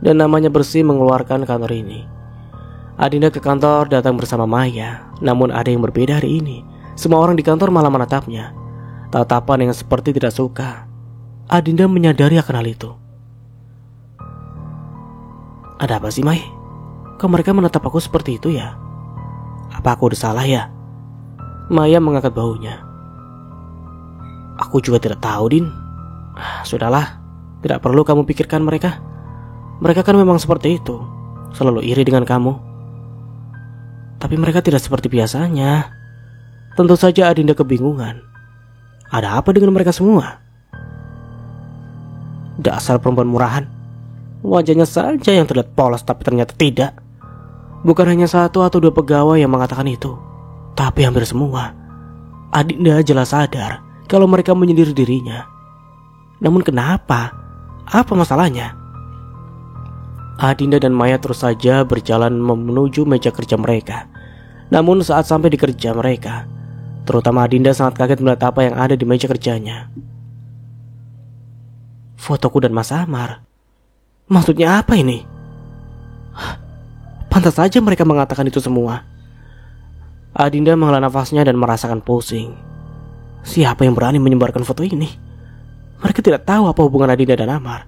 dan namanya bersih mengeluarkan kantor ini. Adinda ke kantor datang bersama Maya. Namun ada yang berbeda hari ini. Semua orang di kantor malah menatapnya, tatapan yang seperti tidak suka. Adinda menyadari akan hal itu. Ada apa sih Mai? Kok mereka menatap aku seperti itu ya? Apa aku udah salah ya? Maya mengangkat bahunya. Aku juga tidak tahu Din. Sudahlah, tidak perlu kamu pikirkan mereka. Mereka kan memang seperti itu, selalu iri dengan kamu. Tapi mereka tidak seperti biasanya. Tentu saja Adinda kebingungan. Ada apa dengan mereka semua? Dasar perempuan murahan. Wajahnya saja yang terlihat polos tapi ternyata tidak. Bukan hanya 1 atau 2 pegawai yang mengatakan itu, tapi hampir semua. Adinda jelas sadar kalau mereka menyindir dirinya. Namun kenapa? Apa masalahnya? Adinda dan Maya terus saja berjalan menuju meja kerja mereka. Namun saat sampai di kerja mereka, terutama Adinda sangat kaget melihat apa yang ada di meja kerjanya. Fotoku dan Mas Amar. Maksudnya apa ini? Pantas saja mereka mengatakan itu semua. Adinda menghela nafasnya dan merasakan pusing. Siapa yang berani menyebarkan foto ini? Mereka tidak tahu apa hubungan Adinda dan Amar.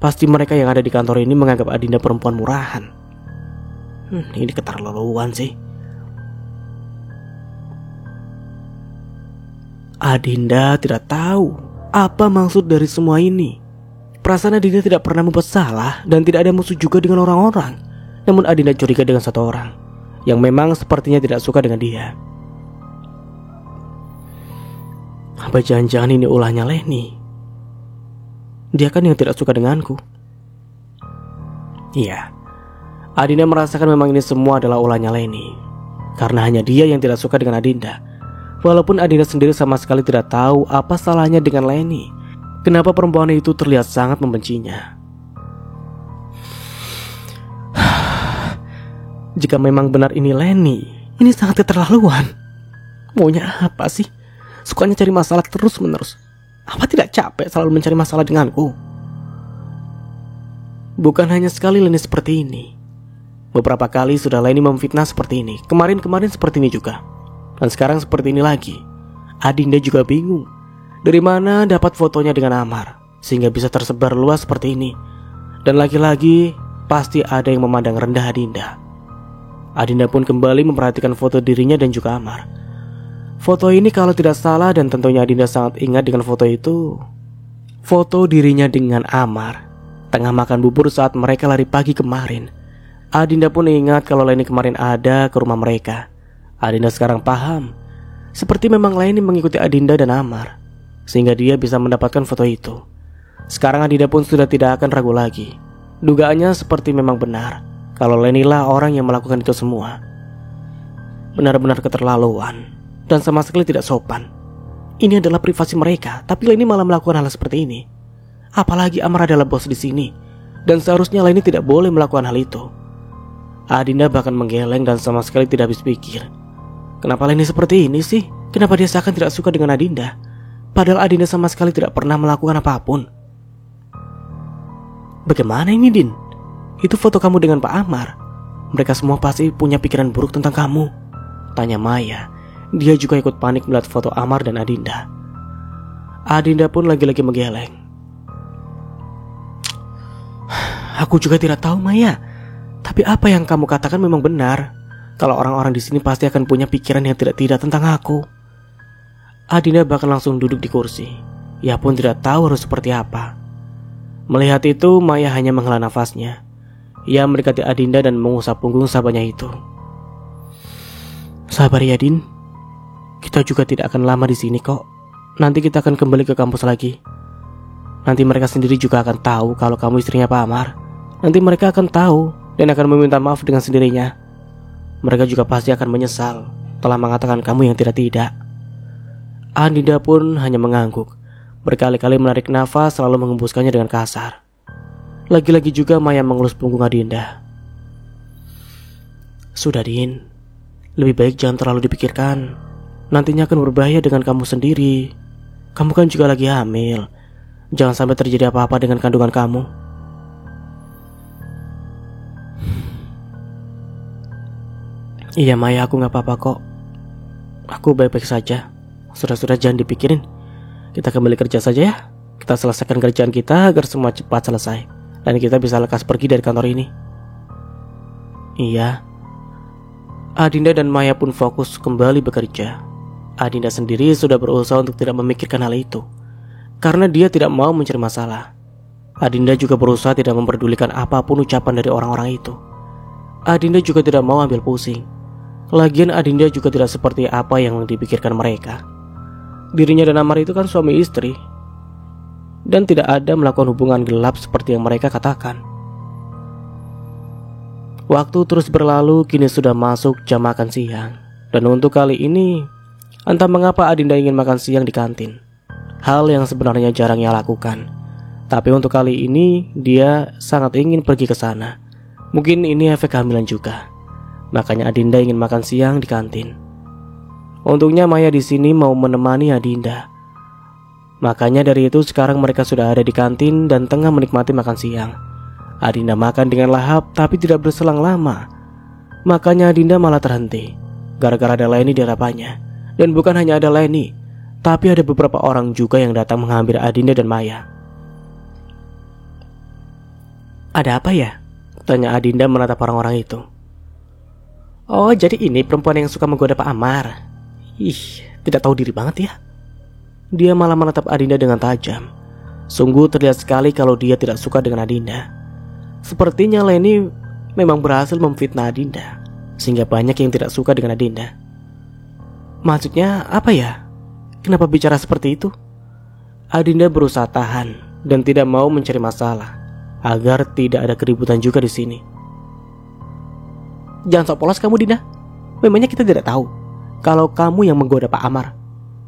Pasti mereka yang ada di kantor ini menganggap Adinda perempuan murahan. Ini keterlaluan sih. Adinda tidak tahu apa maksud dari semua ini. Perasaan Adinda tidak pernah membuat salah dan tidak ada musuh juga dengan orang-orang. Namun Adinda curiga dengan satu orang yang memang sepertinya tidak suka dengan dia. Apa jangan-jangan ini ulahnya Leni? Dia kan yang tidak suka denganku. Iya, Adinda merasakan memang ini semua adalah ulahnya Leni. Karena hanya dia yang tidak suka dengan Adinda. Walaupun Adinda sendiri sama sekali tidak tahu apa salahnya dengan Leni. Kenapa perempuan itu terlihat sangat membencinya. Jika memang benar ini Leni, ini sangat keterlaluan. Maunya apa sih? Sukanya cari masalah terus menerus. Apa tidak capek selalu mencari masalah denganku? Bukan hanya sekali Leni seperti ini. Beberapa kali sudah Leni memfitnah seperti ini. Kemarin seperti ini juga. Dan sekarang seperti ini lagi. Adinda juga bingung. Dari mana dapat fotonya dengan Amar sehingga bisa tersebar luas seperti ini. Dan lagi-lagi pasti ada yang memandang rendah Adinda. Adinda pun kembali memperhatikan foto dirinya dan juga Amar. Foto ini kalau tidak salah dan tentunya Adinda sangat ingat dengan foto itu, foto dirinya dengan Amar tengah makan bubur saat mereka lari pagi kemarin. Adinda pun ingat kalau Leni kemarin ada ke rumah mereka. Adinda sekarang paham, seperti memang Leni mengikuti Adinda dan Amar, sehingga dia bisa mendapatkan foto itu. Sekarang Adinda pun sudah tidak akan ragu lagi. Dugaannya seperti memang benar, kalau Leni lah orang yang melakukan itu semua. Benar-benar keterlaluan dan sama sekali tidak sopan. Ini adalah privasi mereka, tapi Leni malah melakukan hal seperti ini. Apalagi Amar adalah bos di sini, dan seharusnya Leni tidak boleh melakukan hal itu. Adinda bahkan menggeleng dan sama sekali tidak habis pikir. Kenapa Leni seperti ini sih? Kenapa dia seakan tidak suka dengan Adinda? Padahal Adinda sama sekali tidak pernah melakukan apapun. Bagaimana ini, Din? Itu foto kamu dengan Pak Amar. Mereka semua pasti punya pikiran buruk tentang kamu, tanya Maya. Dia juga ikut panik melihat foto Amar dan Adinda. Adinda pun lagi-lagi menggeleng. Aku juga tidak tahu, Maya. Tapi apa yang kamu katakan memang benar. Kalau orang-orang di sini pasti akan punya pikiran yang tidak-tidak tentang aku. Adinda bahkan langsung duduk di kursi. Ia pun tidak tahu harus seperti apa. Melihat itu, Maya hanya menghela nafasnya. Ia mendekati Adinda dan mengusap punggung sahabatnya itu. Sabar ya, Din. Kita juga tidak akan lama di sini kok. Nanti kita akan kembali ke kampus lagi. Nanti mereka sendiri juga akan tahu kalau kamu istrinya Pak Amar. Nanti mereka akan tahu dan akan meminta maaf dengan sendirinya. Mereka juga pasti akan menyesal telah mengatakan kamu yang tidak-tidak. Adinda pun hanya mengangguk. Berkali-kali menarik nafas selalu mengembuskannya dengan kasar. Lagi-lagi juga Maya mengelus punggung Adinda. Sudah, Din. Lebih baik jangan terlalu dipikirkan. Nantinya akan berbahaya dengan kamu sendiri. Kamu kan juga lagi hamil. Jangan sampai terjadi apa-apa dengan kandungan kamu. Iya Maya, aku gak apa-apa kok. Aku baik-baik saja. Sudah jangan dipikirin. Kita kembali kerja saja ya. Kita selesaikan kerjaan kita agar semua cepat selesai, dan kita bisa lekas pergi dari kantor ini. Iya. Adinda dan Maya pun fokus kembali bekerja. Adinda sendiri sudah berusaha untuk tidak memikirkan hal itu, karena dia tidak mau mencari masalah. Adinda juga berusaha tidak memperdulikan apapun ucapan dari orang-orang itu. Adinda juga tidak mau ambil pusing. Lagian Adinda juga tidak seperti apa yang dipikirkan mereka. Dirinya dan Amar itu kan suami istri, dan tidak ada melakukan hubungan gelap seperti yang mereka katakan. Waktu terus berlalu, kini sudah masuk jam makan siang. Dan untuk kali ini, entah mengapa Adinda ingin makan siang di kantin. Hal yang sebenarnya jarang ia lakukan. Tapi untuk kali ini, dia sangat ingin pergi ke sana. Mungkin ini efek kehamilan juga. Makanya Adinda ingin makan siang di kantin. Untungnya Maya di sini mau menemani Adinda. Makanya dari itu sekarang mereka sudah ada di kantin dan tengah menikmati makan siang. Adinda makan dengan lahap tapi tidak berselang lama. Makanya Adinda malah terhenti gara-gara ada Leni di hadapannya. Dan bukan hanya ada Leni, tapi ada beberapa orang juga yang datang menghampiri Adinda dan Maya. Ada apa ya? Tanya Adinda menatap orang-orang itu. Oh, jadi ini perempuan yang suka menggoda Pak Amar. Ih, tidak tahu diri banget ya. Dia malah menatap Adinda dengan tajam. Sungguh terlihat sekali kalau dia tidak suka dengan Adinda. Sepertinya Leni memang berhasil memfitnah Adinda, sehingga banyak yang tidak suka dengan Adinda. Maksudnya apa ya? Kenapa bicara seperti itu? Adinda berusaha tahan dan tidak mau mencari masalah agar tidak ada keributan juga di sini. Jangan sok polos kamu, Dinda. Memangnya kita tidak tahu kalau kamu yang menggoda Pak Amar.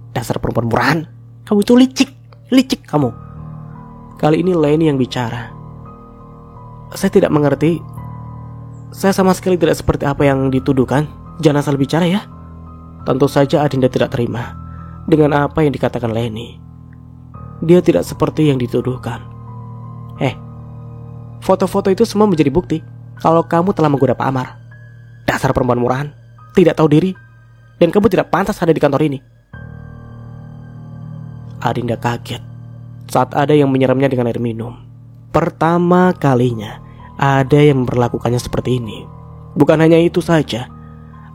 Dasar perempuan murahan. Kamu itu licik kamu. Kali ini Leni yang bicara. Saya tidak mengerti. Saya sama sekali tidak seperti apa yang dituduhkan. Jangan asal bicara ya. Tentu saja Adinda tidak terima dengan apa yang dikatakan Leni. Dia tidak seperti yang dituduhkan. Foto-foto itu semua menjadi bukti kalau kamu telah menggoda Pak Amar. Dasar perempuan murahan, tidak tahu diri, dan kamu tidak pantas ada di kantor ini. Adinda kaget saat ada yang menyiramnya dengan air minum. Pertama kalinya ada yang memperlakukannya seperti ini. Bukan hanya itu saja,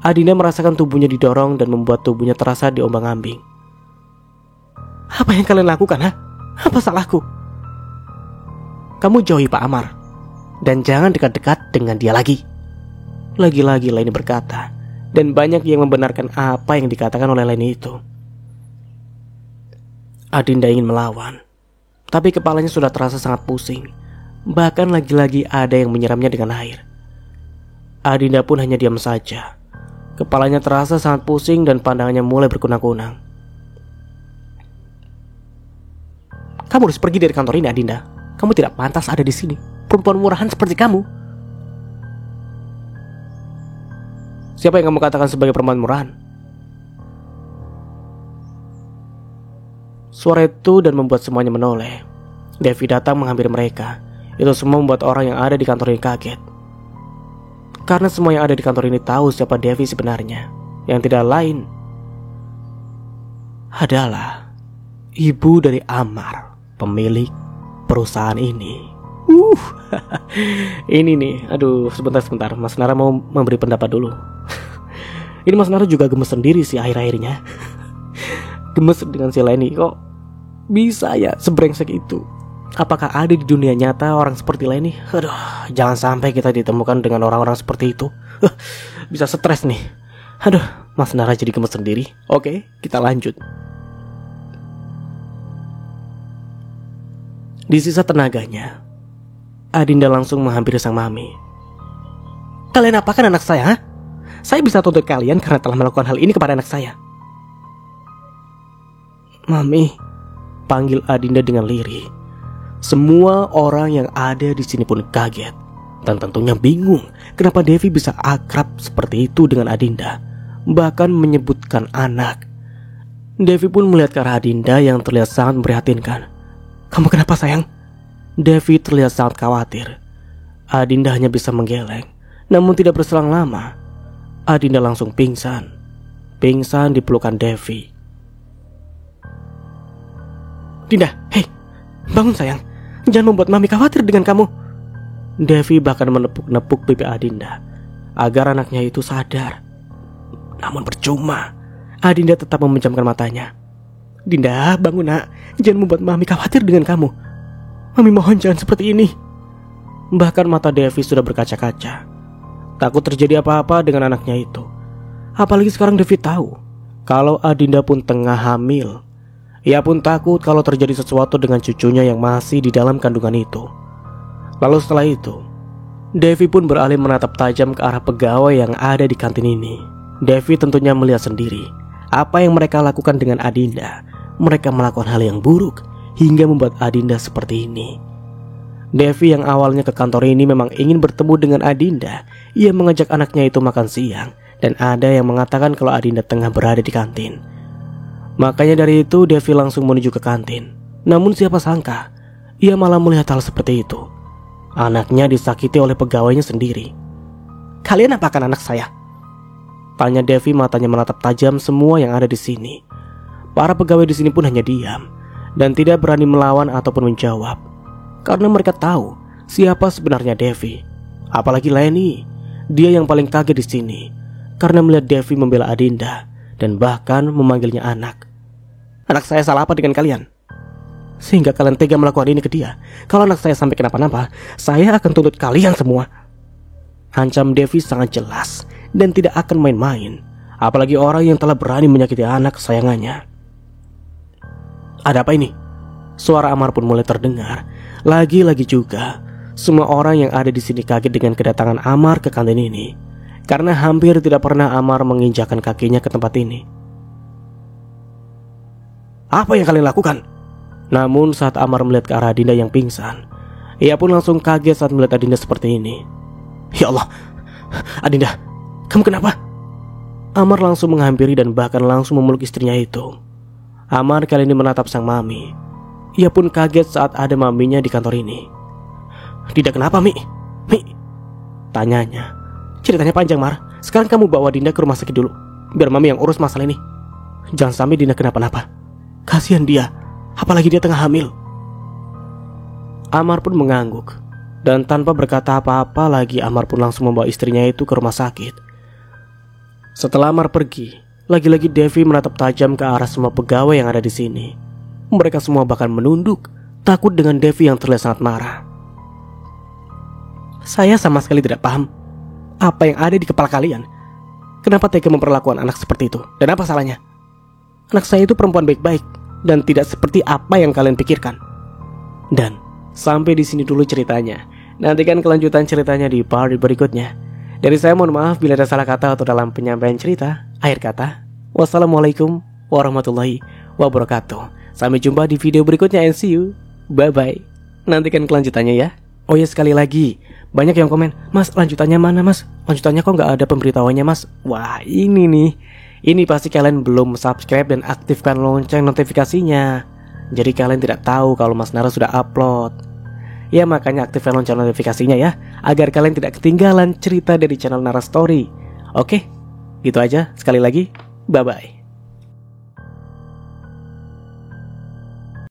Adinda merasakan tubuhnya didorong dan membuat tubuhnya terasa diombang-ambing. Apa yang kalian lakukan, ha? Apa salahku? kamu jauhi Pak Amar. Dan jangan dekat-dekat dengan dia lagi. Lagi-lagi Leni berkata, dan banyak yang membenarkan apa yang dikatakan oleh Leni itu. Adinda ingin melawan, tapi kepalanya sudah terasa sangat pusing. Bahkan lagi-lagi ada yang menyiramnya dengan air. Adinda pun hanya diam saja. Kepalanya terasa sangat pusing dan pandangannya mulai berkunang-kunang. Kamu harus pergi dari kantor ini, Adinda. Kamu tidak pantas ada di sini. Perempuan murahan seperti kamu. Siapa yang kamu katakan sebagai perempuan murahan? Suara itu dan membuat semuanya menoleh. Devi datang menghampiri mereka. Itu semua membuat orang yang ada di kantor ini kaget. Karena semua yang ada di kantor ini tahu siapa Devi sebenarnya. Yang tidak lain adalah ibu dari Amar, pemilik perusahaan ini. Ini nih, aduh sebentar, Mas Nara mau memberi pendapat dulu. Ini Mas Nara juga gemes sendiri sih akhir-akhirnya. Gemes dengan si Leni, kok bisa ya sebrengsek itu? Apakah ada di dunia nyata orang seperti Leni? Aduh, jangan sampai kita ditemukan dengan orang-orang seperti itu. Bisa stres nih. Aduh, Mas Nara jadi gemes sendiri. Oke, kita lanjut. Di sisa tenaganya, Adinda langsung menghampiri sang mami. Kalian apakan anak saya? Ha? Saya bisa tuntut kalian karena telah melakukan hal ini kepada anak saya. Mami, panggil Adinda dengan lirih. Semua orang yang ada di sini pun kaget dan tentunya bingung kenapa Devi bisa akrab seperti itu dengan Adinda, bahkan menyebutkan anak. Devi pun melihat ke arah Adinda yang terlihat sangat memprihatinkan. Kamu kenapa sayang? Devi terlihat sangat khawatir. Adinda hanya bisa menggeleng. Namun tidak berselang lama, Adinda langsung pingsan. Pingsan di pelukan Devi. Dinda, hei, bangun sayang. Jangan membuat mami khawatir dengan kamu. Devi bahkan menepuk-nepuk pipi Adinda agar anaknya itu sadar. Namun percuma. Adinda tetap memejamkan matanya. Dinda, bangun nak. Jangan membuat mami khawatir dengan kamu. Mami mohon jangan seperti ini. Bahkan mata Devi sudah berkaca-kaca. Takut terjadi apa-apa dengan anaknya itu. Apalagi sekarang Devi tahu kalau Adinda pun tengah hamil. Ia pun takut kalau terjadi sesuatu dengan cucunya yang masih di dalam kandungan itu. Lalu setelah itu, Devi pun beralih menatap tajam ke arah pegawai yang ada di kantin ini. Devi tentunya melihat sendiri apa yang mereka lakukan dengan Adinda. Mereka melakukan hal yang buruk hingga membuat Adinda seperti ini. Devi yang awalnya ke kantor ini memang ingin bertemu dengan Adinda. Ia mengajak anaknya itu makan siang, dan ada yang mengatakan kalau Adinda tengah berada di kantin. Makanya dari itu Devi langsung menuju ke kantin. Namun siapa sangka ia malah melihat hal seperti itu. Anaknya disakiti oleh pegawainya sendiri. Kalian apakan anak saya? Tanya Devi, matanya menatap tajam semua yang ada di sini. Para pegawai di sini pun hanya diam dan tidak berani melawan ataupun menjawab, karena mereka tahu siapa sebenarnya Devi. Apalagi Leni, dia yang paling kaget di sini karena melihat Devi membela Adinda dan bahkan memanggilnya anak. Anak saya salah apa dengan kalian? Sehingga kalian tega melakukan ini ke dia. Kalau anak saya sampai kenapa-napa, saya akan tuntut kalian semua. Ancam Devi sangat jelas dan tidak akan main-main, apalagi orang yang telah berani menyakiti anak kesayangannya. Ada apa ini? Suara Amar pun mulai terdengar. Lagi-lagi juga, semua orang yang ada di sini kaget dengan kedatangan Amar ke kantin ini, karena hampir tidak pernah Amar menginjakkan kakinya ke tempat ini. Apa yang kalian lakukan? Namun saat Amar melihat ke arah Adinda yang pingsan, ia pun langsung kaget saat melihat Adinda seperti ini. Ya Allah, Adinda, kamu kenapa? Amar langsung menghampiri dan bahkan langsung memeluk istrinya itu. Amar kali ini menatap sang mami. Ia pun kaget saat ada maminya di kantor ini. Dinda kenapa, Mi? Mi? Tanyanya. Ceritanya panjang, Mar. Sekarang kamu bawa Dinda ke rumah sakit dulu, biar mami yang urus masalah ini. Jangan sampai Dinda kenapa-napa. Kasihan dia, apalagi dia tengah hamil. Amar pun mengangguk. Dan tanpa berkata apa-apa lagi, Amar pun langsung membawa istrinya itu ke rumah sakit. Setelah Amar pergi, lagi-lagi Devi menatap tajam ke arah semua pegawai yang ada di sini. Mereka semua bahkan menunduk, takut dengan Devi yang terlihat sangat marah. Saya sama sekali tidak paham apa yang ada di kepala kalian. Kenapa tega memperlakukan anak seperti itu? Dan apa salahnya? Anak saya itu perempuan baik-baik dan tidak seperti apa yang kalian pikirkan. Dan sampai di sini dulu ceritanya. Nantikan kelanjutan ceritanya di part berikutnya. Dari saya mohon maaf bila ada salah kata atau dalam penyampaian cerita. Akhir kata, wassalamualaikum warahmatullahi wabarakatuh. Sampai jumpa di video berikutnya and see you. Bye-bye. Nantikan kelanjutannya ya. Oh ya, sekali lagi, banyak yang komen, "Mas, lanjutannya mana mas? Lanjutannya kok nggak ada pemberitahuannya mas?" Wah, ini nih. Ini pasti kalian belum subscribe dan aktifkan lonceng notifikasinya. Jadi kalian tidak tahu kalau Mas Nara sudah upload. Ya makanya aktifkan lonceng notifikasinya ya, agar kalian tidak ketinggalan cerita dari channel Nara Story. Oke, gitu aja. Sekali lagi, bye-bye.